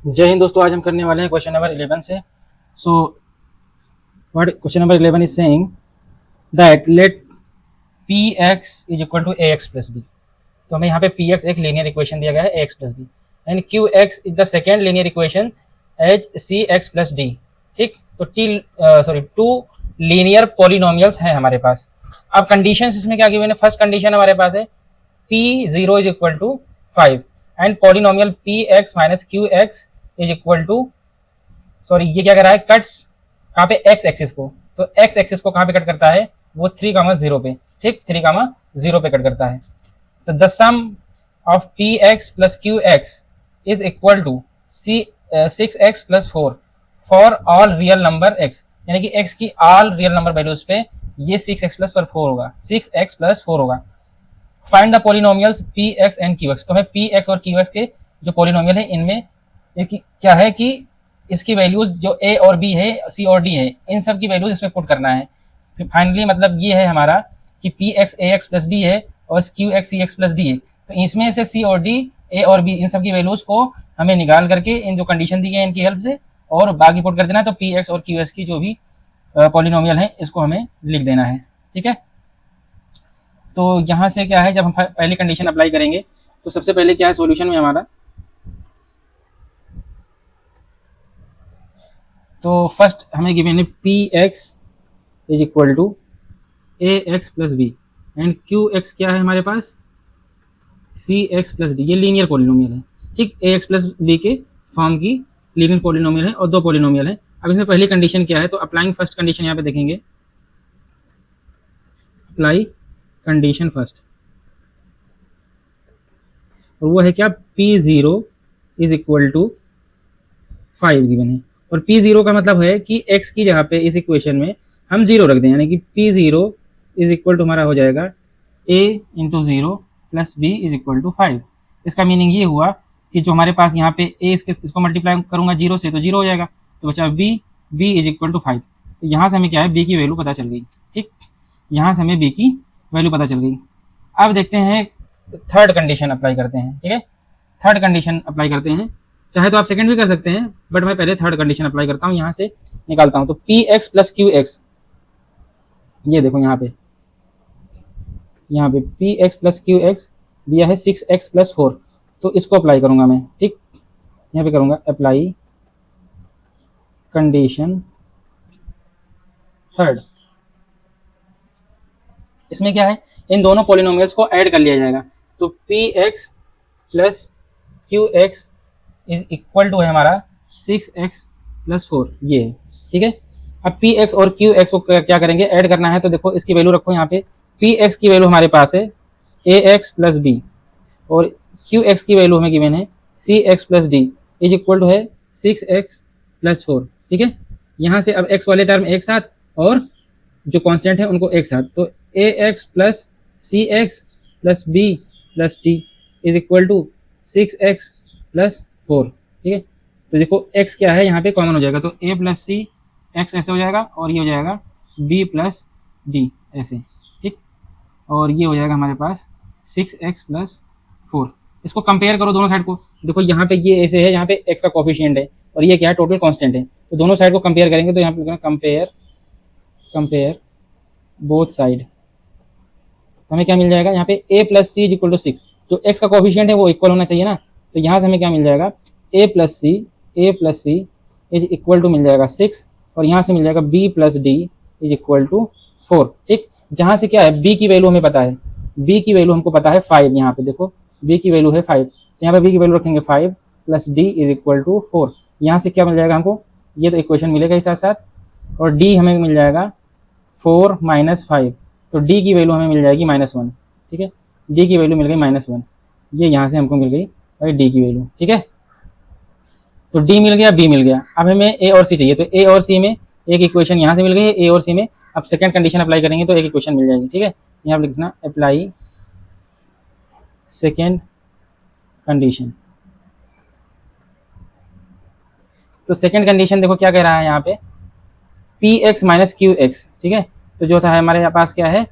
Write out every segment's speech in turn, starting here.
जय हिंद दोस्तों। आज हम करने वाले हैं क्वेश्चन नंबर 11 से। So what question number 11 is saying that let P X is equal to A X plus B. तो हमें यहाँ पे पी एक्स एक लीनियर इक्वेशन दिया गया है A X plus B and Q X is the second linear equation as C X plus D. ठीक, तो टू लीनियर पॉलिनोमियल्स हैं हमारे पास। अब कंडीशन इसमें क्या गिवन है? फर्स्ट कंडीशन हमारे पास है P zero is equal to 5 and polynomial P X minus Q X is equal to, sorry ये क्या कर रहा है, कट्स कहाँ पे, एक्स एक्सिस को। तो एक्स एक्सिस को कहाँ पे कट करता है? वो 3,0 पे। ठीक, 3,0 पे कट करता है। तो the sum of P X plus Q X is equal to 6x plus 4 for all real number x, यानी कि x की ऑल रियल नंबर वैल्यूज पे ये 6x प्लस 4 होगा, 6x प्लस 4 होगा। Find the polynomials P x and Q x. तो हमें P x और क्यू एक्स के जो पॉलिनोमियल है इनमें एक क्या है कि इसकी वैल्यूज जो ए और बी है, सी और डी है, इन सब की वैल्यूज इसमें पुट करना है। फिर फाइनली मतलब ये है हमारा कि पी एक्स ए एक्स प्लस बी है और क्यू एक्स सी एक्स प्लस डी है। तो इसमें से सी और डी, ए और बी, इन सब की वैल्यूज को हमें निकाल करके इन जो कंडीशन दी गई है इनकी हेल्प से और बाकी पुट कर देना है। तो पी एक्स और क्यू एक्स की जो भी पॉलिनोमियल है इसको हमें लिख देना है। ठीक है, तो यहाँ से क्या है, जब हम पहली कंडीशन अप्लाई करेंगे तो सबसे पहले क्या है सॉल्यूशन में हमारा, तो फर्स्ट हमें गिवन है P X is equal to A X plus B and Q X क्या है हमारे पास, सी एक्स प्लस डी। ये लीनियर पॉलिनोमियल है। ठीक, ए एक्स प्लस बी के फॉर्म की लीनियर पॉलिनोमियल है और दो पॉलिनोमियल है। अब इसमें पहली कंडीशन क्या है, तो अप्लाइंग फर्स्ट कंडीशन यहाँ पे देखेंगे, अप्लाई कंडीशन फर्स्ट, और वो है क्या, P zero is equal to 5 given है। और पी जीरो का मतलब है कि x की जगह पे इस इक्वेशन में हम जीरो रख दें, यानी कि P zero is equal to हमारा हो जाएगा a into zero plus B is equal to 5। इसका मीनिंग ये हुआ कि जो हमारे पास यहाँ पे a इसको मल्टीप्लाई करूंगा जीरो से तो जीरो हो जाएगा, तो बचा b इज इक्वल टू 5। तो यहाँ से हमें क्या है, b की वैल्यू पता चल गई। ठीक, यहाँ से हमें b की वैल्यू पता चल गई। अब देखते हैं थर्ड कंडीशन अप्लाई करते हैं। ठीक है, थर्ड कंडीशन अप्लाई करते हैं, चाहे तो आप सेकंड भी कर सकते हैं, बट मैं पहले थर्ड कंडीशन अप्लाई करता हूँ। यहाँ से निकालता हूँ तो P X plus Q x, ये देखो यहाँ पे P X plus Q x दिया है 6x प्लस 4, तो इसको अप्लाई करूंगा मैं। ठीक, यहाँ पे करूंगा अप्लाई कंडीशन थर्ड। इसमें क्या है, इन दोनों पॉलिनोमियल्स को ऐड कर लिया जाएगा। तो P X plus Q X is equal to है हमारा 6x प्लस 4, ये है। ठीक है, अब पी एक्स और क्यू एक्स को क्या करेंगे, ऐड करना है। तो देखो इसकी वैल्यू रखो यहाँ पे, पी एक्स की वैल्यू हमारे पास है ए एक्स प्लस बी और क्यू एक्स की वैल्यू हमें गिवन है C X plus D is equal to है 6x प्लस 4। ठीक है, यहाँ से अब x वाले टर्म एक साथ और जो कांस्टेंट है उनको एक साथ, तो A X plus C X plus B plus D is equal to 6x plus 4। ठीक है, तो देखो x क्या है यहाँ पे कॉमन हो जाएगा, तो a प्लस सी एक्स ऐसे हो जाएगा और ये हो जाएगा b प्लस डी ऐसे। ठीक, और ये हो जाएगा हमारे पास 6x प्लस 4। इसको कंपेयर करो दोनों साइड को, देखो यहाँ पे ये ऐसे है, यहाँ पे x का कोफिशिएंट है और ये क्या है, टोटल कांस्टेंट है। तो दोनों साइड को कंपेयर करेंगे तो यहाँ पे कंपेयर बोथ साइड, तो हमें क्या मिल जाएगा, यहाँ पे a plus C is equal to 6, जो x का कोफिशिएंट है वो इक्वल होना चाहिए ना। तो यहाँ से हमें क्या मिल जाएगा, a plus C is equal to मिल जाएगा 6 और यहाँ से मिल जाएगा b plus D is equal to 4। ठीक, जहाँ से क्या है, b की वैल्यू हमें पता है, b की वैल्यू हमको पता है 5। यहाँ पे देखो b की वैल्यू है 5, तो यहाँ पे b की वैल्यू रखेंगे 5 plus D is equal to 4। यहाँ से क्या मिल जाएगा हमको, ये तो इक्वेशन मिलेगा ही साथ साथ, और d हमें मिल जाएगा 4 माइनस 5, तो d की वैल्यू हमें मिल जाएगी -1। ठीक है, d की वैल्यू मिल गई -1, ये यहाँ से हमको मिल गई भाई d की वैल्यू। ठीक है, तो d मिल गया, b मिल गया। अब हमें a और c चाहिए, तो a और c में एक इक्वेशन यहाँ से मिल गई है a और c में। अब सेकंड कंडीशन अप्लाई करेंगे तो एक इक्वेशन मिल जाएगी। ठीक है, यहाँ पे लिखना अप्लाई सेकंड कंडीशन। तो सेकंड कंडीशन देखो क्या कह रहा है यहाँ पे, P X minus Q x. ठीक है, तो जो था हमारे पास क्या है,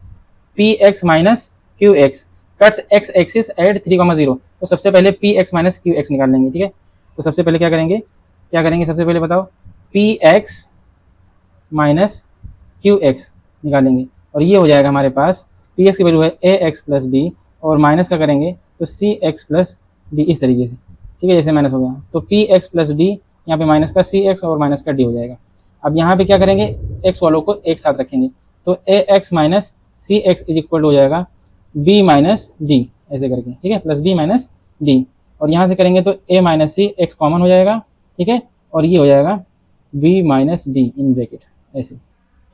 P X minus Q x cuts x axis at 3,0। तो सबसे पहले P X minus Q x निकाल लेंगे। ठीक है, तो सबसे पहले क्या करेंगे सबसे पहले बताओ, P X minus Q x निकालेंगे, और ये हो जाएगा हमारे पास, पी एक्स की वैल्यू है ए एक्स प्लस बी, और माइनस का करेंगे तो सी एक्स प्लस डी, इस तरीके से, ठीक है, जैसे माइनस हो गया तो पी एक्स प्लस डी, यहाँ पे माइनस का सी एक्स और माइनस का डी हो जाएगा। अब यहाँ पे क्या करेंगे, एक्स वालों को एक साथ रखेंगे, तो A X minus C X is equal हो जाएगा बी माइनस डी, ऐसे करके, ठीक है, प्लस बी माइनस डी, और यहाँ से करेंगे तो A minus C X common हो जाएगा, ठीक है, और ये हो जाएगा B minus D in bracket, ऐसे,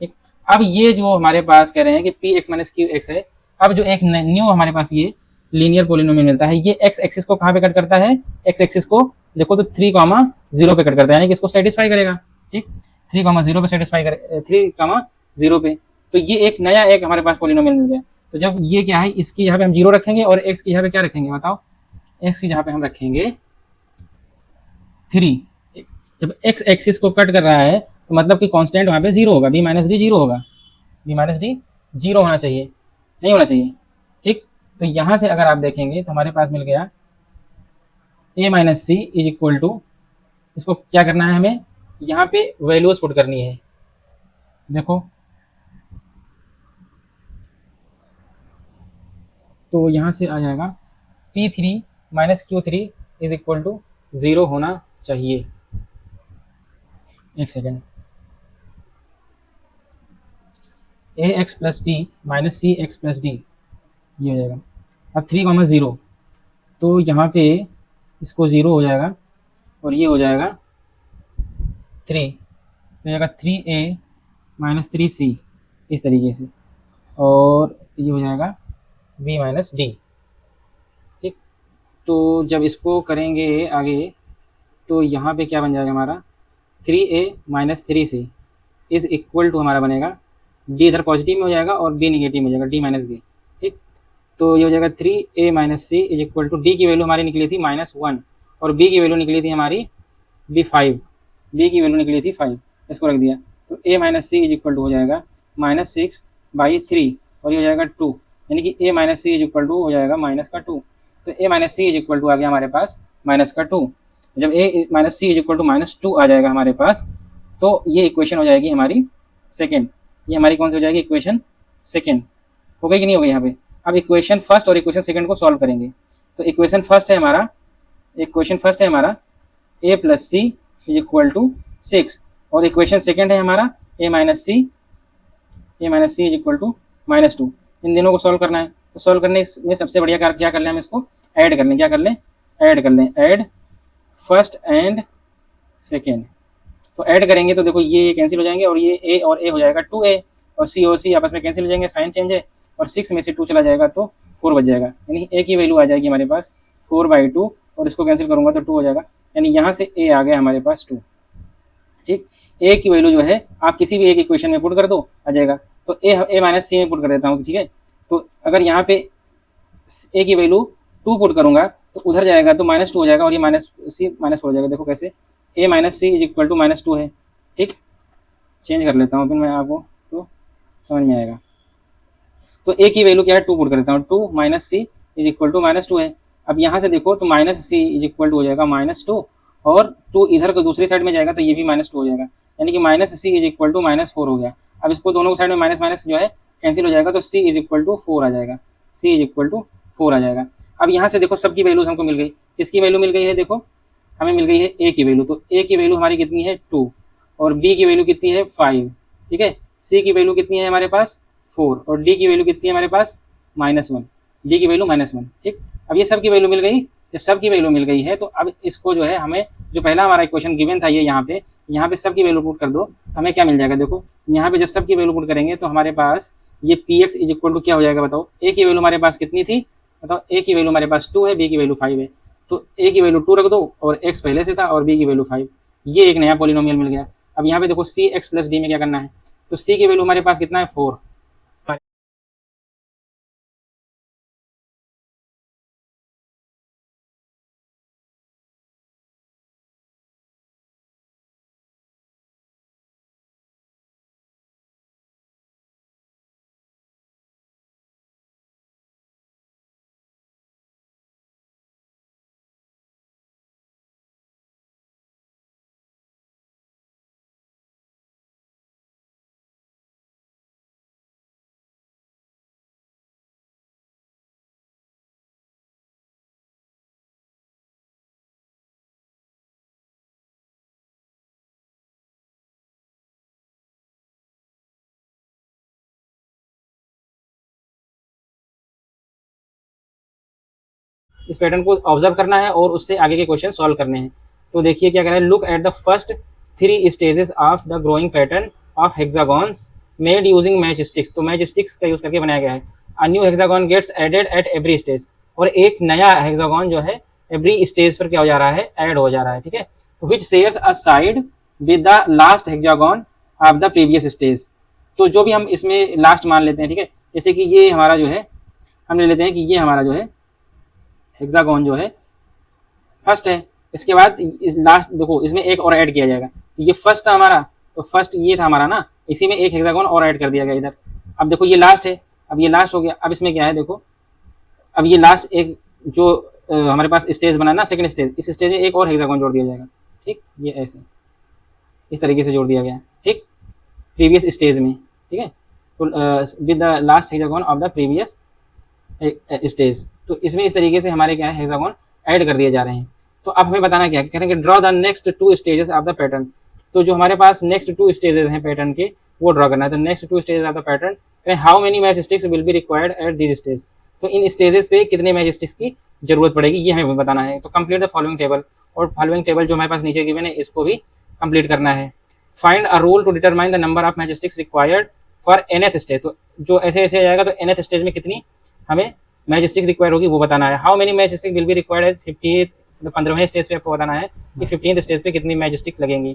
ठीक। अब ये जो हमारे पास कह रहे हैं कि P X minus Q x है, अब जो एक न्यू हमारे पास ये लीनियर पोलिनोमियल मिलता है, ये एक्स एक्सिस को कहाँ पे कट करता है, एक्स एक्सिस को देखो तो 3,0 पे कट करता है, यानी कि इसको सेटिस्फाई करेगा, ठीक, 3,0 पे सेटिस्फाई करे, 3,0 पे, तो ये एक नया एक हमारे पास पोलिनोमियल मिल गया। तो जब ये क्या है, इसकी यहाँ पे हम 0 रखेंगे और एक्स की यहाँ पे क्या रखेंगे बताओ, एक्स की जहाँ पे हम रखेंगे 3, जब एक्स एक्सिस को कट कर रहा है तो मतलब कि कांस्टेंट वहाँ पे 0 होगा, बी माइनस डी 0 होगा, बी माइनस डी 0 होना चाहिए, नहीं होना चाहिए, ठीक। तो यहाँ से अगर आप देखेंगे तो हमारे पास मिल गया A minus C is equal to, इसको क्या करना है हमें, यहाँ पे वैल्यूज पुट करनी है, देखो, तो यहाँ से आ जाएगा P three minus Q three is equal to 0 होना चाहिए, एक second, A X plus B minus C X plus D, ये हो जाएगा। अब 3,0, तो यहाँ पे इसको 0 हो जाएगा और ये हो जाएगा 3, तो जाएगा 3a माइनस 3c, इस तरीके से, और ये हो जाएगा b माइनस डी, ठीक। तो जब इसको करेंगे आगे तो यहाँ पे क्या बन जाएगा हमारा, 3a minus 3c is equal to हमारा बनेगा, डी इधर पॉजिटिव में हो जाएगा और बी निगेटिव में हो जाएगा, डी माइनस बी, ठीक। तो ये हो जाएगा 3a minus C is equal to, D की वैल्यू हमारी निकली थी -1 और बी की वैल्यू निकली थी हमारी b5, बी की वैल्यू निकली थी 5, इसको रख दिया, तो a minus C is equal to हो जाएगा -6/3, और ये हो जाएगा 2, यानी कि a minus C is equal to हो जाएगा माइनस का 2, तो a minus C is equal to आ गया हमारे पास माइनस का 2। जब a minus C is equal to -2 आ जाएगा हमारे पास, तो ये इक्वेशन हो जाएगी हमारी सेकेंड, ये हमारी कौन सी हो जाएगी, इक्वेशन सेकेंड, हो गई कि नहीं हो गई यहाँ पे। अब इक्वेशन फर्स्ट और इक्वेशन सेकंड को सॉल्व करेंगे, तो इक्वेशन फर्स्ट है हमारा a plus C is equal to 6, और इक्वेशन सेकंड है हमारा a minus C is equal to -2, इन दोनों को सॉल्व करना है। तो सॉल्व करने में सबसे बढ़िया कार्य क्या कर लें, हम इसको ऐड कर लें, क्या कर लें, ऐड फर्स्ट एंड सेकेंड, तो ऐड करेंगे तो देखो ये कैंसिल हो जाएंगे और ये a और a हो जाएगा 2a, और c आपस में कैंसिल हो जाएंगे, साइन चेंज है, और 6 में से 2 चला जाएगा तो 4 बच जाएगा, यानी a की वैल्यू आ जाएगी हमारे पास 4/2, और इसको कैंसिल करूंगा तो 2 हो जाएगा, यानी यहाँ से a आ गया हमारे पास 2, ठीक। a की वैल्यू जो है आप किसी भी एक इक्वेशन में पुट कर दो, आ जाएगा, तो a माइनस सी में पुट कर देता हूँ, ठीक है। तो अगर यहाँ पे a की वैल्यू 2 पुट करूंगा तो उधर जाएगा तो -2 हो जाएगा, और ये -4 हो जाएगा, देखो कैसे, a minus C is equal to -2 है, ठीक। चेंज कर लेता हूँ फिर मैं आपको, तो समझ में आएगा। तो a की वैल्यू क्या है, 2 पुट कर देता हूँ, 2 minus C is equal to -2 है। अब यहाँ से देखो तो minus C is equal to हो जाएगा -2, और 2 इधर को दूसरी साइड में जाएगा तो ये भी -2 हो जाएगा, यानी कि minus C is equal to -4 हो गया। अब इसको दोनों साइड में माइनस माइनस जो है कैंसिल हो जाएगा, तो सी इज इक्वल टू 4 आ जाएगा, सी इज इक्वल टू 4 आ जाएगा। अब यहाँ से देखो सबकी वैल्यूज हमको मिल गई, किसकी वैल्यू मिल गई है, देखो हमें मिल गई है a की वैल्यू, तो a की वैल्यू हमारी कितनी है 2, और b की वैल्यू कितनी है 5, ठीक है। c की वैल्यू कितनी है हमारे पास 4, और d की वैल्यू कितनी है हमारे पास -1, d की वैल्यू -1, ठीक। अब ये सब की वैल्यू मिल गई, जब सब की वैल्यू मिल गई है तो अब इसको जो है हमें, जो पहला हमारा इक्वेशन गिवन था ये यहाँ पे सब की वैल्यू पुट कर दो तो हमें क्या मिल जाएगा, देखो यहाँ पे जब सब की वैल्यू पुट करेंगे तो हमारे पास ये P X is equal to क्या हो जाएगा बताओ, a की वैल्यू हमारे पास कितनी थी बताओ, a की वैल्यू हमारे पास 2 है, b की वैल्यू 5 है, तो a की वैल्यू 2 रख दो और x पहले से था और b की वैल्यू 5, ये एक नया पॉलिनोमियल मिल गया। अब यहाँ पे देखो सी एक्स प्लस डी में क्या करना है, तो c की वैल्यू हमारे पास कितना है 4, इस पैटर्न को ऑब्जर्व करना है और उससे आगे के क्वेश्चन सॉल्व करने हैं। तो देखिए क्या कह रहा है, look at the first 3 stages of the growing pattern of hexagons made using match sticks. तो मैच स्टिक्स का यूज करके बनाया गया है। A new hexagon gets added at every stage, और एक नया हेक्सागॉन जो है एवरी स्टेज पर क्या हो जा रहा है, ऐड हो जा रहा है। ठीक है, तो which shares a side with the last hexagon of the previous stage. तो जो भी हम इसमें लास्ट मान लेते हैं, ठीक है, जैसे कि ये हमारा जो है, हम ले लेते हैं कि ये हमारा जो है हेक्सागोन जो है फर्स्ट है। इसके बाद इस लास्ट देखो इसमें एक और ऐड किया जाएगा। तो ये फर्स्ट था हमारा, तो फर्स्ट ये था हमारा ना, इसी में एक हेक्सागोन और ऐड कर दिया गया इधर। अब देखो ये लास्ट है, अब ये लास्ट हो गया। अब इसमें क्या है देखो, अब ये लास्ट एक जो हमारे पास स्टेज बना ना, सेकंड स्टेज, इस स्टेज में एक और हेक्सागोन जोड़ दिया जाएगा। ठीक, ये ऐसे इस तरीके से जोड़ दिया गया। ठीक, प्रीवियस स्टेज में। ठीक है, तो with the last hexagon of the previous stage. तो इसमें इस तरीके से हमारे क्या है, हेक्सागोन ऐड कर दिए जा रहे हैं। तो अब हमें बताना क्या है, कह रहे हैं draw the next 2 stages of the pattern. तो जो हमारे पास नेक्स्ट 2 स्टेजेस हैं पैटर्न के, वो ड्रॉ करना है। तो next 2 stages of the pattern, how many match sticks will be required at this stage. तो इन स्टेजेस पे कितने मैच स्टिक्स की जरूरत पड़ेगी, ये हमें बताना है। तो कंप्लीट द फॉलोइंग टेबल, और फॉलोइंग टेबल जो हमारे पास नीचे गिवन है इसको भी कंप्लीट करना है। Find a rule to determine the number of match sticks required for nth stage. तो जो ऐसे ऐसे आएगा, तो nth स्टेज में कितनी हमें मैच स्टिक रिक्वायर होगी वो बताना है। How many match stick will be required at 50th, 15वें स्टेज पे आपको बताना है कि 15th स्टेज पे कितनी मैच स्टिक लगेंगी।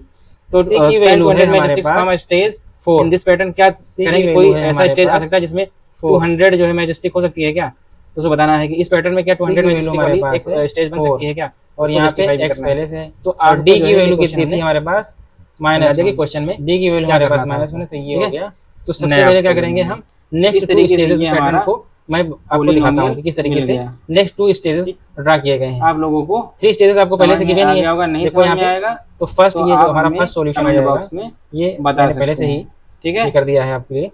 तो की वैल्यू है match sticks from stage 4 in this pattern. क्या करेंगे, कोई ऐसा स्टेज आ सकता है जिसमें 200 जो है मैच स्टिक हो सकती है क्या, तो उसको बताना है कि इस पैटर्न में क्या 200 मैच स्टिक वाली एक स्टेज बन सकती है क्या, और यहाँ पे x पहले से है। तो आप डी की वैल्यू कितनी थी हमारे पास, माइनस। देखिए क्वेश्चन में डी की वैल्यू हमारे पास माइनस में, तो ये हो गया। तो सबसे पहले क्या करेंगे हम, नेक्स्ट 2 स्टेजेस पैटर्न को मैं आपको दिखाता हूँ कि किस तरीके से नेक्स्ट 2 स्टेजेस ड्रा किए गए हैं। आप लोगों को 3 स्टेजेस आपको पहले से गिवन नहीं होगा, नहीं समझ में आएगा तो फर्स्ट ये जो हमारा फर्स्ट सॉल्यूशन है बॉक्स में ये बता पहले से ही, ठीक है, कर दिया है आपके लिए।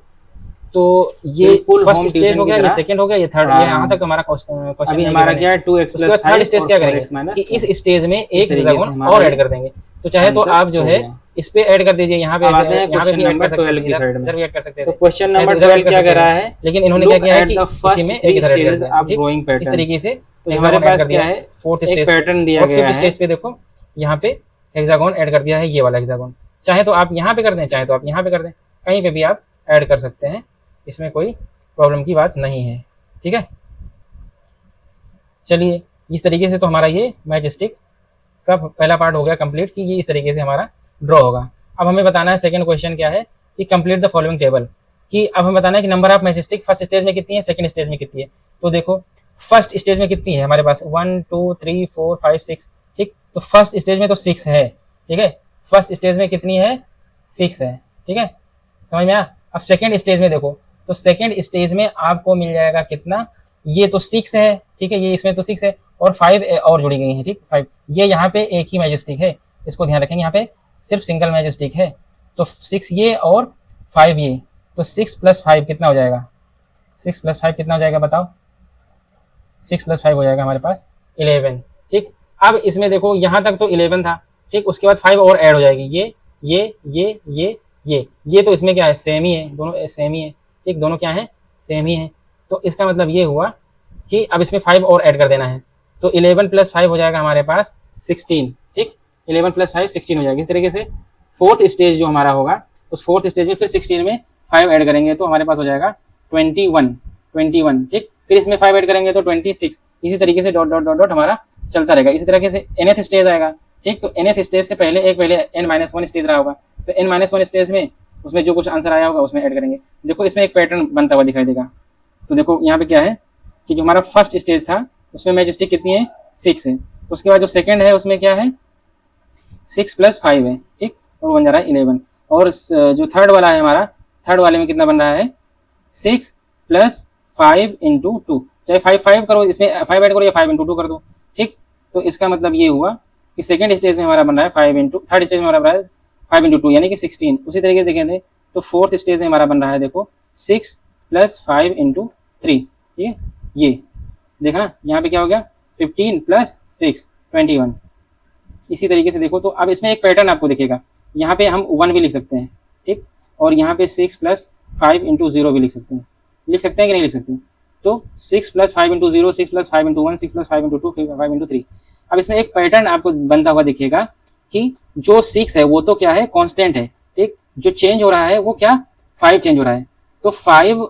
तो ये फर्स्ट स्टेज हो गया, ये सेकंड हो गया, ये थर्ड, ये यहाँ तक तो हमारा क्वेश्चन अभी हमारा क्या है 2x + 5। थर्ड स्टेज क्या करेंगे कि इस स्टेज में एक हेक्सागोन और ऐड कर देंगे। तो चाहे तो आप जो है इस पे ऐड कर दीजिए, यहाँ पे क्वेश्चन नंबर 12 की साइड में इधर भी ऐड कर सकते हैं। तो क्वेश्चन नंबर 12 क्या कर रहा है, लेकिन इन्होंने क्या किया है कि इसी में एक स्टेज आप ग्रोइंग पैटर्न इस तरीके से। तो हमारे पास क्या है, फोर्थ स्टेज पैटर्न दिया गया है। फिफ्थ स्टेज पे देखो यहाँ पे हेक्सागोन ऐड कर दिया है, ये वाला हेक्सागोन। चाहे तो आप यहाँ पे कर दें, चाहे तो आप यहाँ पे कर दें, कहीं पे भी आप ऐड कर सकते हैं, इसमें कोई प्रॉब्लम की बात नहीं है। ठीक है, चलिए इस तरीके से तो हमारा ये मैच स्टिक का पहला पार्ट हो गया कंप्लीट, कि ये इस तरीके से हमारा ड्रॉ होगा। अब हमें बताना है सेकंड क्वेश्चन क्या है कि कंप्लीट द फॉलोइंग टेबल, कि अब हमें बताना है कि number of match stick first stage में कितनी है, सेकंड स्टेज में कितनी है। तो देखो फर्स्ट स्टेज में कितनी है हमारे पास 1 2 3 4 5 6। ठीक, तो फर्स्ट स्टेज में तो 6 है। ठीक है, फर्स्ट स्टेज में कितनी है, 6 है। ठीक है, समझ में आया। अब सेकंड स्टेज में देखो, तो सेकंड स्टेज में आपको मिल जाएगा कितना, ये तो 6 है। ठीक है, ये इसमें तो 6 है और 5 और जुड़ी गई है। ठीक, 5 ये यहाँ पे एक ही मैच स्टिक है, इसको ध्यान रखेंगे, यहाँ पे सिर्फ सिंगल मैच स्टिक है। तो 6 ये और 5 ये, तो 6 + 5 कितना हो जाएगा, 6 + 5 कितना हो जाएगा बताओ, 6 + 5 हो जाएगा हमारे पास 11। ठीक, अब इसमें देखो यहाँ तक तो 11 था। ठीक, उसके बाद 5 और ऐड हो जाएगी, ये तो इसमें क्या है, सेम ही है, दोनों सेम ही है। ठीक, दोनों क्या है, सेम ही है। तो इसका मतलब ये हुआ कि अब इसमें 5 और ऐड कर देना है। तो 11 + 5 हो जाएगा हमारे पास 16। ठीक, 11 + 5 16 हो जाएगी। इस तरीके से फोर्थ स्टेज जो हमारा होगा, उस फोर्थ स्टेज में फिर 16 में 5 ऐड करेंगे तो हमारे पास हो जाएगा 21। ठीक, फिर इसमें 5 ऐड करेंगे तो 26। इसी तरीके से डॉट डॉट डॉट डॉट हमारा चलता रहेगा। इसी तरीके से nth स्टेज आएगा। ठीक, तो nth स्टेज से पहले n-1 स्टेज रहा होगा, तो n-1 स्टेज में उसमें जो कुछ आंसर आया होगा उसमें ऐड करेंगे। देखो इसमें एक पैटर्न बनता हुआ दिखाई देगा। तो देखो यहाँ पे क्या है कि जो हमारा फर्स्ट स्टेज था उसमें मैच स्टिक कितनी है, 6 है। उसके बाद जो सेकंड है उसमें क्या है, 6 + 5 है। ठीक, और बन जा रहा है 11। और जो थर्ड वाला है हमारा, थर्ड वाले में कितना बन रहा है, 6 + 5 × 2। चाहे 5 करो, इसमें 5 ऐड करो या 5 × 2 कर दो। ठीक, तो इसका मतलब ये हुआ कि सेकंड स्टेज में हमारा बन रहा है 5 थर्ड स्टेज में हमारा बन रहा है 5 × 2 यानी कि 16। उसी तरीके से देखें थे तो फोर्थ स्टेज में हमारा बन रहा है देखो 6 + 5 × 3। ठीक है, ये देखना यहाँ पे क्या हो गया, 15 + 6 21। इसी तरीके से देखो तो अब इसमें एक पैटर्न आपको दिखेगा, यहाँ पे हम 1 भी लिख सकते हैं। ठीक, और यहाँ पे 6 + 5 × 0 भी लिख सकते हैं कि नहीं लिख सकते। तो 6 + 5 × 0, 6 + 5 × 1, 6 + 5 × 2, 5 × 3। अब इसमें एक पैटर्न आपको बनता हुआ दिखेगा कि जो 6 है वो तो क्या है, कांस्टेंट है, ठीक। जो चेंज हो रहा है वो क्या, 5 चेंज हो रहा है। तो 5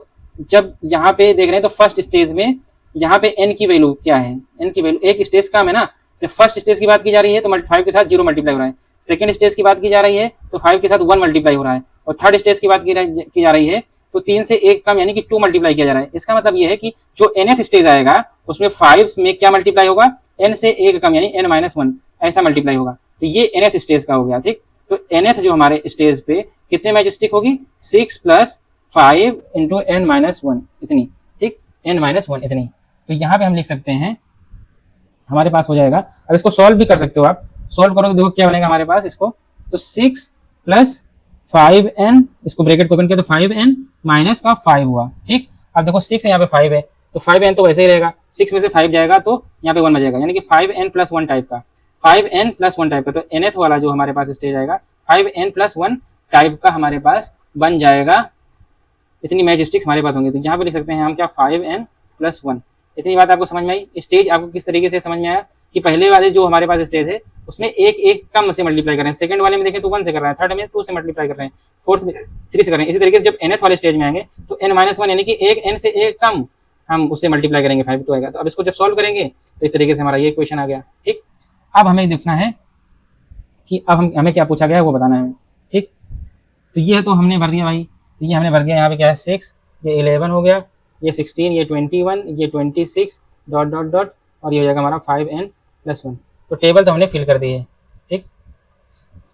जब यहाँ पे देख रहे हैं तो फर्स्ट स्टेज में यहाँ पे n की वैल्यू क्या है, n की वैल्यू एक स्टेज कम है ना, तो फर्स्ट स्टेज की बात की जा रही है तो 5 के साथ 0 मल्टीप्लाई हो रहा है। सेकंड स्टेज की बात की जा रही है तो 5 के साथ 1 मल्टीप्लाई हो रहा है। और थर्ड स्टेज की बात की जा रही है तो 3 से 1 कम यानी कि 2 मल्टीप्लाई किया जा रहा है। इसका मतलब ये है कि जो nth स्टेज आएगा उसमें 5 में क्या मल्टीप्लाई होगा, n से 1 कम यानी n-1 ऐसा मल्टीप्लाई होगा। तो ये nth स्टेज का हो गया, ठीक। तो nth जो हमारे स्टेज पे कितने मैजिस्टिक होगी, 6 + 5 × n-1 इतनी, ठीक, n-1 इतनी। तो यहाँ पे हम लिख सकते हैं, हमारे पास हो जाएगा। अब इसको सॉल्व भी कर सकते हो आप, सॉल्व करोगे देखो क्या बनेगा हमारे पास इसको, तो 6 + 5n, इसको ब्रैकेट को ओपन किया तो 5n - का 5 हुआ, ठीक। अब देखो 6 है यहाँ पे 5 है तो 5n तो वैसे ही रहेगा, 6 में से 5 जाएगा तो यहाँ पे 1 बचेगा, यानी कि 5n + 1 टाइप का, 5n + 1 टाइप का। तो nth वाला जो हमारे पास स्टेज आएगा 5n + 1 टाइप का हमारे पास बन जाएगा। इतनी मैजिस्टिक्स हमारे पास होंगे। तो यहाँ पे लिख सकते हैं हम क्या, 5n + 1। इतनी बात आपको समझ में आई। स्टेज आपको किस तरीके से समझ में आया कि पहले वाले जो हमारे पास स्टेज है उसमें एक कम से मल्टीप्लाई कर रहे हैं, सेकंड वाले में देखें तो 1 से कर रहे हैं, थर्ड में 2 से मल्टीप्लाई कर रहे हैं, फोर्थ में 3 से कर रहे हैं। इसी तरीके से जब nth वाले स्टेज में आएंगे तो n-1 यानी कि एक n से एक कम हम उससे मल्टीप्लाई करेंगे, 5 तो आएगा। तो अब इसको जब सॉल्व करेंगे तो इस तरीके से हमारा ये क्वेश्चन आ गया, ठीक। अब हमें देखना है कि अब हमें क्या पूछा गया है वो बताना है, ठीक। तो ये तो हमने भर दिया भाई, तो ये हमने भर दिया। यहाँ पे क्या है, 6, ये 11 हो गया, ये 16, ये 21, ये 26 ... और ये हो जाएगा हमारा 5n + 1। तो टेबल तो हमने फिल कर दी है, ठीक,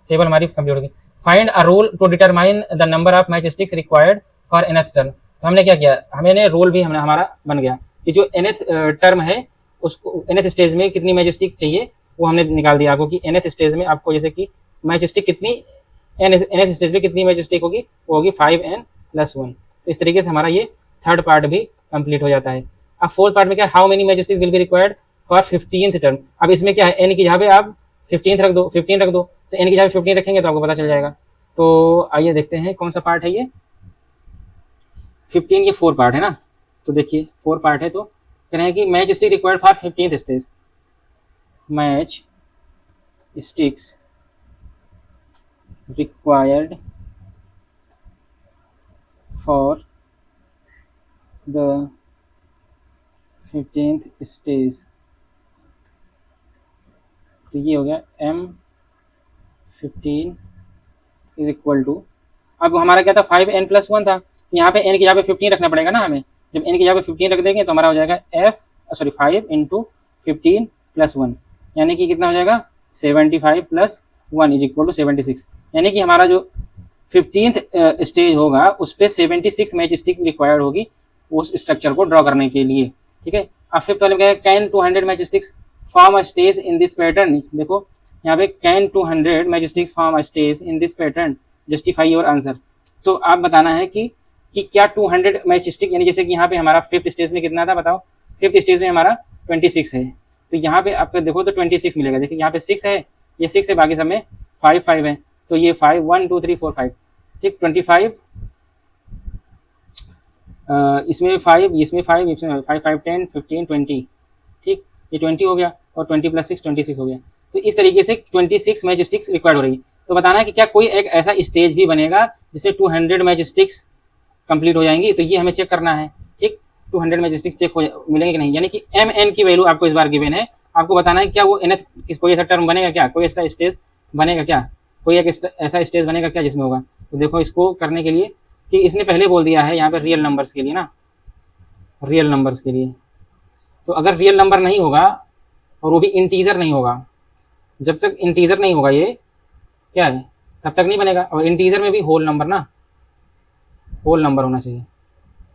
टेबल हमारी कंप्लीट होगी। Find a rule to determine the number of matchsticks required for nth term. तो हमने क्या किया, हमने रूल भी हमारा बन गया कि जो nth टर्म है उसको nth स्टेज में कितनी मैचस्टिक चाहिए वो हमने निकाल दिया आपको कि nth स्टेज में आपको जैसे कि मैचस्टिक कितनी, nth स्टेज में कितनी मैचस्टिक होगी, वो होगी 5n + 1। तो इस तरीके से हमारा ये थर्ड पार्ट भी कंप्लीट हो जाता है। अब फोर्थ पार्ट में क्या, how many matchstick will be required for 15th term. अब इसमें क्या है, n की जगह पे आप 15 रख दो, 15 रख दो, तो n की जगह 15 रखेंगे तो आपको पता चल जाएगा। तो आइए देखते हैं कौन सा पार्ट है ये 15, ये 4 पार्ट है ना। तो देखिए 4 पार्ट है, तो कह रहे हैं कि match stick required for 15th stage, match sticks required for the 15th stage. तो ये हो गया m15 = अब हमारा क्या था, 5n + 1 था, तो यहाँ पे n की जगह पे 15 रखना पड़ेगा ना हमें। जब n की जगह पे 15 रख देंगे तो हमारा हो जाएगा 5 × 15 + 1, यानी कि कितना हो जाएगा, 75 + 1 = 76। यानी कि हमारा जो 15th स्टेज होगा उस पर 76 मैच स्टिक रिक्वायर्ड होगी उस स्ट्रक्चर को ड्रॉ करने के लिए, ठीक है। अब फिफ्थ वाले में क्या है, can 200 match sticks form a stage in this pattern. देखो यहाँ पे can 200 match sticks form a stage in this pattern, justify your answer. तो आप बताना है कि क्या 200 मैच स्टिक, यानी जैसे कि यहाँ पे हमारा फिफ्थ स्टेज में कितना था बताओ, फिफ्थ स्टेज में हमारा 26 है, तो यहाँ पे आपको देखो तो 26 मिलेगा। देखिए यहाँ पे 6 है, ये 6 है, बाकी सब में 5 है, तो ये 5 1 2 3 4 5, ठीक, 25 इसमें 5, इसमें 5, इसमें 5 5 10 15 20, ठीक, ये 20 हो गया, और 20 + 6 26 हो गया। तो इस तरीके से 26 मैच स्टिक्स रिक्वायर्ड हो रही। तो बताना है कि क्या कोई एक ऐसा स्टेज भी बनेगा जिसमें 200 मैच स्टिक्स कंप्लीट हो जाएंगी। तो ये हमें चेक करना है, ठीक, 200 मैच स्टिक्स चेक हो मिलेंगे कि नहीं, यानी कि mn की वैल्यू आपको इस बार गिवन है। आपको बताना है क्या वो nth कोई ऐसा टर्म बनेगा क्या, कोई ऐसा स्टेज बनेगा क्या, कोई एक ऐसा स्टेज बनेगा क्या जिसमें होगा। तो देखो इसको करने के लिए कि इसने पहले बोल दिया है यहाँ पे रियल नंबर्स के लिए ना, रियल नंबर्स के लिए। तो अगर रियल नंबर नहीं होगा और वो भी इंटीजर नहीं होगा, जब तक इंटीजर नहीं होगा ये क्या है तब तक नहीं बनेगा। और इंटीजर में भी होल नंबर ना, होल नंबर होना चाहिए,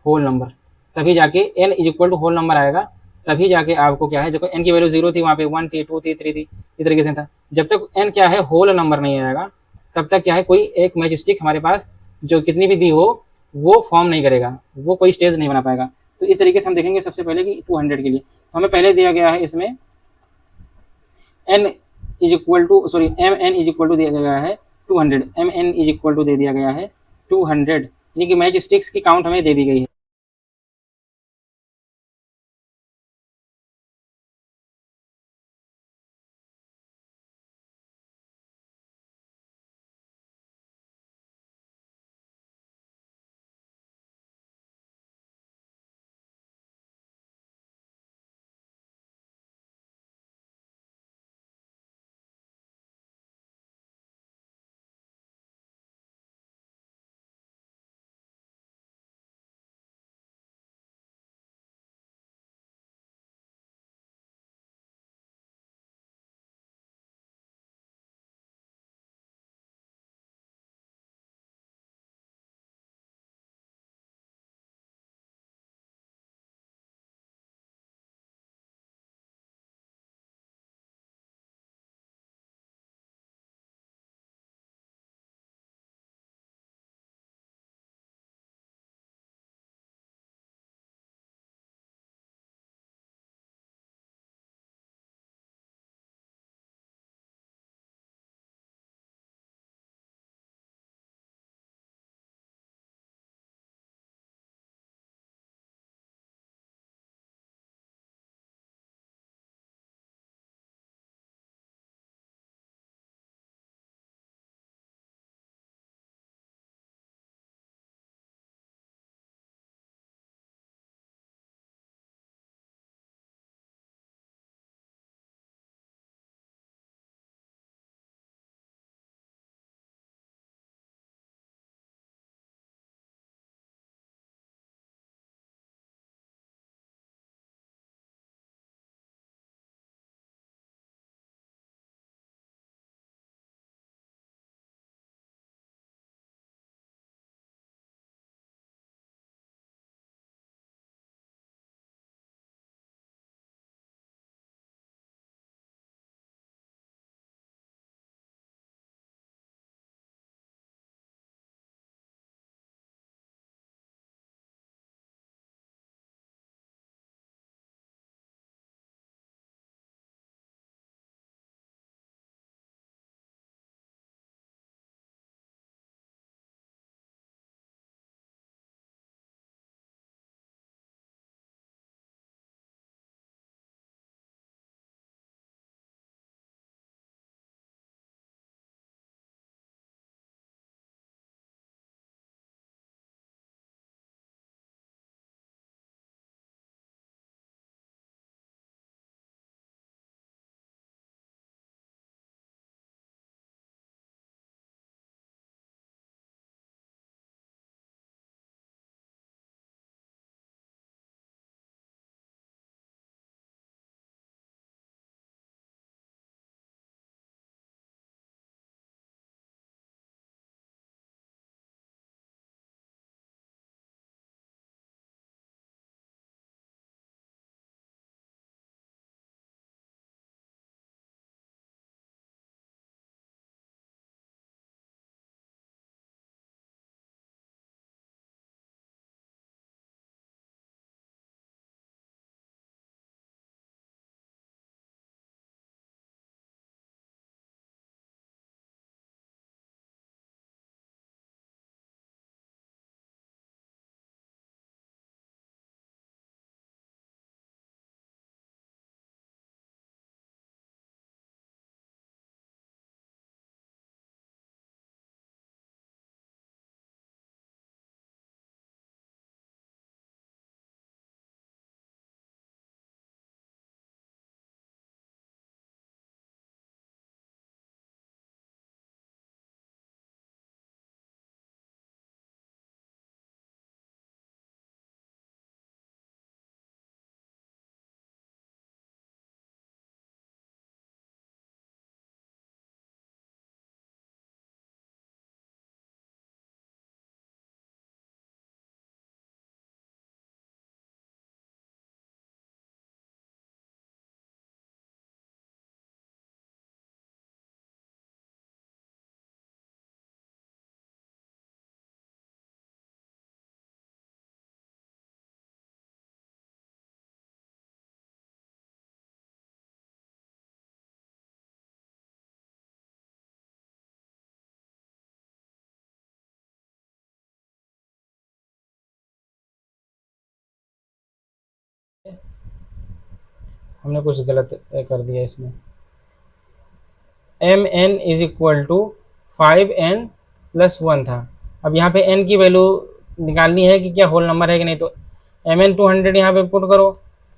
होल नंबर, तभी जाके n = होल नंबर आएगा, तभी जाके आपको क्या है, देखो n की वैल्यू 0 थी, वहाँ पे 1 थी, 2 थी, 3 थी, इस तरीके से था। जब तक n क्या है होल नंबर नहीं आएगा तब तक क्या है कोई एक मैच स्टिक हमारे पास जो कितनी भी दी हो वो फॉर्म नहीं करेगा, वो कोई स्टेज नहीं बना पाएगा। तो इस तरीके से हम देखेंगे सबसे पहले कि 200 के लिए तो हमें पहले दिया गया है इसमें mn दिया गया है 200, mn दे दिया गया है 200, यानी कि मैच स्टिक्स की काउंट हमें दे दी गई है। हमने कुछ गलत कर दिया इसमें। M N is equal to 5n+1 था। अब यहाँ पे n की वैल्यू निकालनी है कि क्या होल नंबर है कि नहीं, तो एम एन 200 यहाँ पे पुट करो,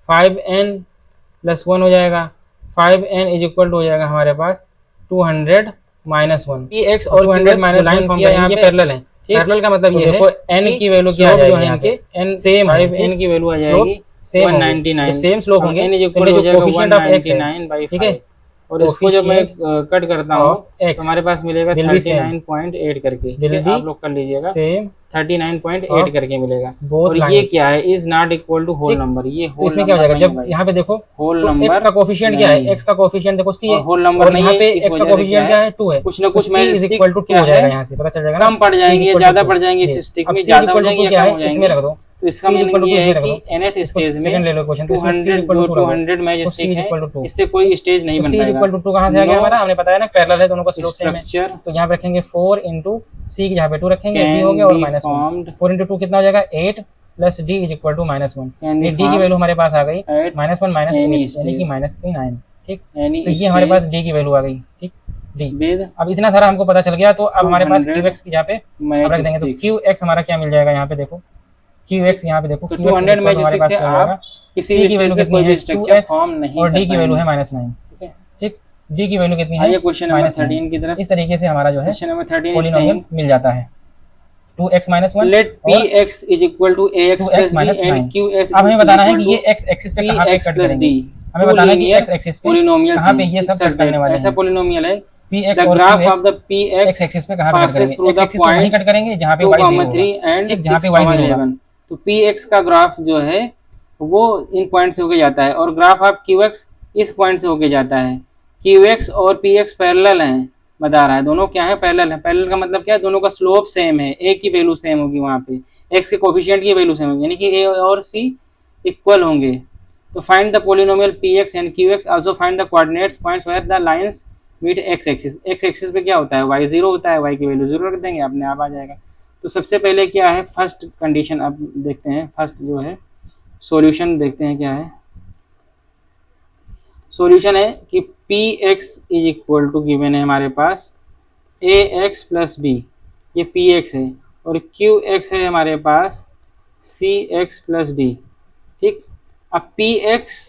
5n+1 हो जाएगा। 5n इज इक्वल टू हो जाएगा हमारे पास 200 -1। पी एक्स और 200 -1 किया यहाँ पे पैरेलल है। पैरेलल का मतलब ये है n की वैल्यू क्या जो है इनके n सेम है, n की वैल्यू आ जाएगी 199। सेम स्लोप होंगे तो जो कोफिशिएंट ऑफ x है, ठीक है, और इसको जब मैं कट करता हूँ तो हमारे पास मिलेगा 39.8 करके, आप लोग कर लीजिएगा, सेम 39.8 करके मिलेगा। और ये क्या है, is not equal to whole number. ये होल इसमें क्या हो जाएगा, जब यहाँ पे देखो होल नंबर x का कोफिशिएंट क्या है, x का कोफिशिएंट देखो c है, होल नंबर नहीं है, यहाँ पे x का कोफिशिएंट क्या है 2 है, कुछ ना कुछ में इज इक्वल टू 2 हो जाएगा, यहाँ से पता चल जाएगा, कम पड़ जाएंगे या ज्यादा पड़ जाएंगे, सिस्टिक में ज्यादा हो जाएंगे या कम हो जाएंगे, इसमें रख दो। तो इसका मतलब ये है कि nth स्टेज में ले लो क्वेश्चन, 200 में जो स्टिक है इससे कोई स्टेज नहीं बन पाएगा। c इक्वल टू 2 कहां से आ गया हमारा, हमने बताया ना पैरेलल है दोनों का स्लोप सेम है, तो यहां पे रखेंगे 4 * c की जगह पे 2 रखेंगे, d हो गया और -1, 4 * 2 कितना हो जाएगा 8 plus d is equal to -1। ये d की वैल्यू हमारे पास आ गई -1 -8 यानी कि -9, ठीक। तो ये हमारे पास d की वैल्यू आ गई, ठीक, d। अब इतना सारा हमको पता चल गया, तो अब हमारे पास qx की जहाँ पे रख देंगे, तो qx हमारा क्या मिल जाएगा, यहाँ पे देखो qx, यहाँ पे देखो 200 मैजिस्टिक से आप किसी की वैल्यू कितनी है 2x और d की वैल्यू है -9, ठीक। d की वैल्यू कितनी है, ये क्वेश्चन नंबर 13 की तरफ। इस तरीके से हमारा जो है क्वेश्चन नंबर 13 पॉलिनोमियल मिल जाता है। 2x - 1 let px is equal to ax plus b and qs। अब हमें बताना है कि ये x एक्सिस पे कहां पे कट करेंगे, हमें बताना है कि x एक्सिस पे पॉलिनोमियल कहां पे ये सब कट करने वाले हैं। ऐसा पॉलिनोमियल है px और graph of the px axis पे कहां पे कट करेंगे, x एक्सिस पे वहीं कट करेंगे जहां पे y 0 एंड जहां पे y 0 होगा। तो px का ग्राफ जो है वो इन पॉइंट से होके जाता है और ग्राफ ऑफ qx इस पॉइंट से होके जाता है। qx और px पैरेलल हैं, बता रहा है, दोनों क्या है, पैरेलल है। पैरेलल का मतलब क्या है, दोनों का स्लोप सेम है, a की वैल्यू सेम होगी, वहां पे x के कोफिशिएंट की वैल्यू सेम होगी, यानी कि a और c इक्वल होंगे। तो find the polynomial px and qx, also find the coordinates points where the lines meet x axis. x axis पे क्या होता है, y 0 होता है, y की वैल्यू 0 रख देंगे, अपने आप आ जाएगा। तो सबसे पहले क्या है, फर्स्ट कंडीशन अब देखते हैं, फर्स्ट जो है सॉल्यूशन देखते हैं क्या है। सॉल्यूशन है कि px is equal to given है हमारे पास ax प्लस b, ये px है, और qx है हमारे पास cx प्लस d, ठीक। अब px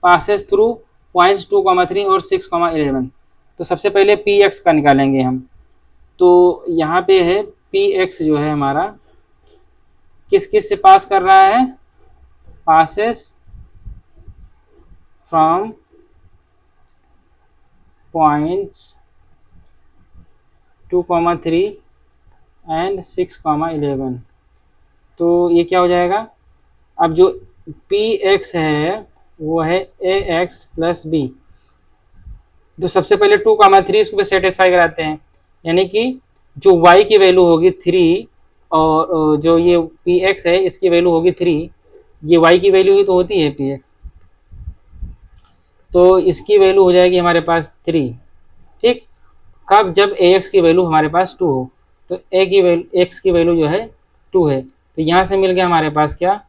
पासेस थ्रू पॉइंट्स 2,3 और 6,11, तो सबसे पहले px का निकालेंगे हम। तो यहाँ पे है px जो है हमारा किस किस से पास कर रहा है, पासेस फ्रॉम पॉइंट्स 2,3 एंड 6,11। तो ये क्या हो जाएगा, अब जो px है वो है ax प्लस b। तो सबसे पहले 2,3 इसको सेटिस्फाई कराते हैं, यानी कि जो y की वैल्यू होगी 3 और जो ये px है इसकी वैल्यू होगी 3, ये y की वैल्यू ही तो होती है px, तो इसकी वैल्यू हो जाएगी हमारे पास 3, ठीक। कब, जब ax की वैल्यू हमारे पास 2 हो, तो a की वैल्यू x की वैल्यू जो है 2 है, तो यहाँ से मिल गया हमारे पास क्या,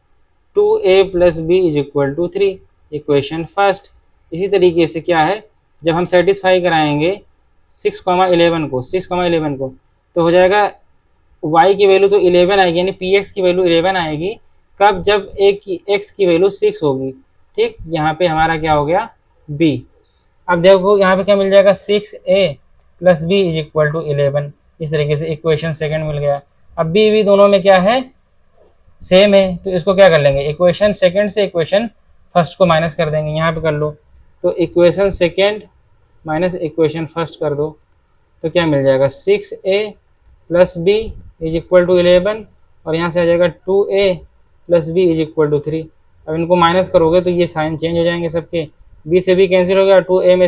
2a plus b is equal to 3, equation first. इसी तरीके से क्या है, जब हम सेटिस्फाई कराएंगे 6,11 को, तो हो जाएगा y की वैल्यू तो 11 आएगी, यानी px की वैल्यू 11 आएगी, कब, जब x की वैल्यू 6 होगी, ठीक। यहाँ पे हमारा क्या हो गया b। अब देखो यहाँ पे क्या मिल जाएगा, 6a plus b is equal to 11, इस तरीके से इक्वेशन सेकंड मिल गया। अब b भी दोनों में क्या है, सेम है, तो इसको क्या कर लेंगे, इक्वेशन सेकंड से इक्वेशन फर्स्ट को माइनस कर देंगे, यहाँ पे कर लो, तो equation second minus equation first कर दो, तो क्या मिल जाएगा 6a plus b is equal to 11, और यहाँ से आ जाएगा 2a plus b is equal to 3। अब इनको माइनस करोगे तो ये साइन चेंज हो जाएंगे सबके, b से b कैंसिल हो गया, 2a में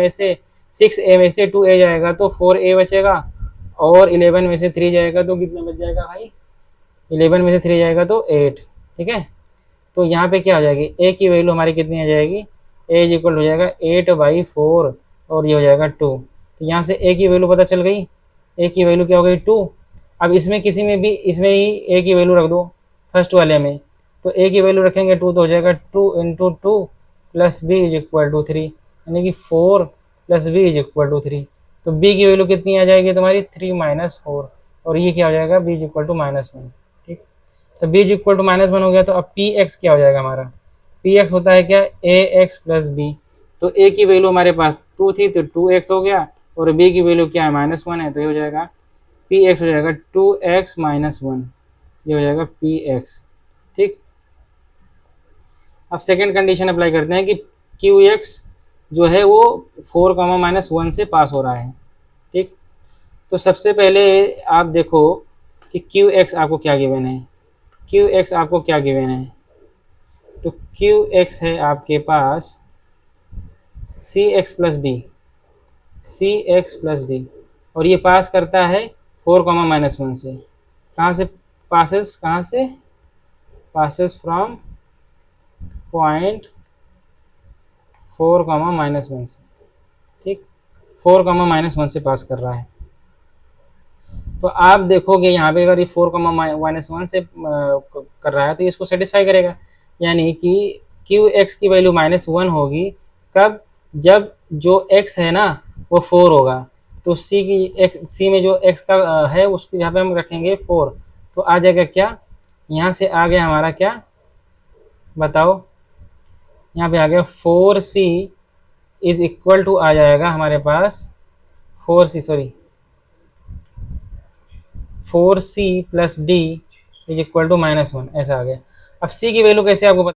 से 6a में से 2a जाएगा तो 4a बचेगा, और 11 में से 3 जाएगा तो कितना बच जाएगा भाई, 11 में से 3 जाएगा तो 8, ठीक है। तो यहाँ पे क्या हो जाएगी, a की वैल्यू हमारी कितनी आ जाएगी, a इज इक्वल हो जाएगा 8/4 और ये हो जाएगा 2। तो यहाँ से a की वैल्यू पता चल गई, a की वैल्यू क्या हो गई 2। अब इसमें किसी में भी इसमें ही a की वैल्यू रख दो फर्स्ट वाले में, तो a की वैल्यू रखेंगे 2 तो हो जाएगा 2 × 2 plus B is equal to 3, यानी कि 4 plus B is equal to 3। तो बी की वैल्यू कितनी आ जाएगी तुम्हारी 3 माइनस 4, और ये क्या हो जाएगा बी इज इक्वल टू -1। ठीक, तो बी इज इक्वल टू -1 हो गया। तो अब पी एक्स क्या हो जाएगा हमारा, पी एक्स होता है क्या ए एक्स प्लस बी। तो ए की वैल्यू हमारे पास 2 थी तो 2x हो गया, और बी की वैल्यू क्या है -1 है, तो ये हो जाएगा पी एक्स हो जाएगा 2x माइनस 1, ये हो जाएगा पी एक्स। ठीक, अब सेकेंड कंडीशन अप्लाई करते हैं कि क्यू एक्स जो है वो 4, -1 से पास हो रहा है। ठीक, तो सबसे पहले आप देखो कि क्यू एक्स आपको क्या गिवन है, क्यू एक्स आपको क्या गिवन है, तो क्यू एक्स है आपके पास सी एक्स प्लस डी, सी एक्स प्लस डी, और ये पास करता है 4, -1 से। कहाँ से पासेस, कहाँ से पासेस फ्रॉम पॉइंट 4, -1 से। ठीक, 4, -1 से पास कर रहा है। तो आप देखोगे यहाँ पे अगर ये 4, -1 से कर रहा है तो इसको सेटिस्फाई करेगा, यानी कि क्यू एक्स की वैल्यू -1 होगी कब, जब जो x है ना वो 4 होगा। तो c की c में जो x का है उसको यहाँ पे हम रखेंगे 4, तो आ जाएगा क्या, यहाँ से आ गया हमारा क्या बताओ, यहाँ पे आ गया 4c इज इक्वल टू आ जाएगा हमारे पास 4c plus D is equal to -1, ऐसा आ गया। अब c की वैल्यू कैसे आपको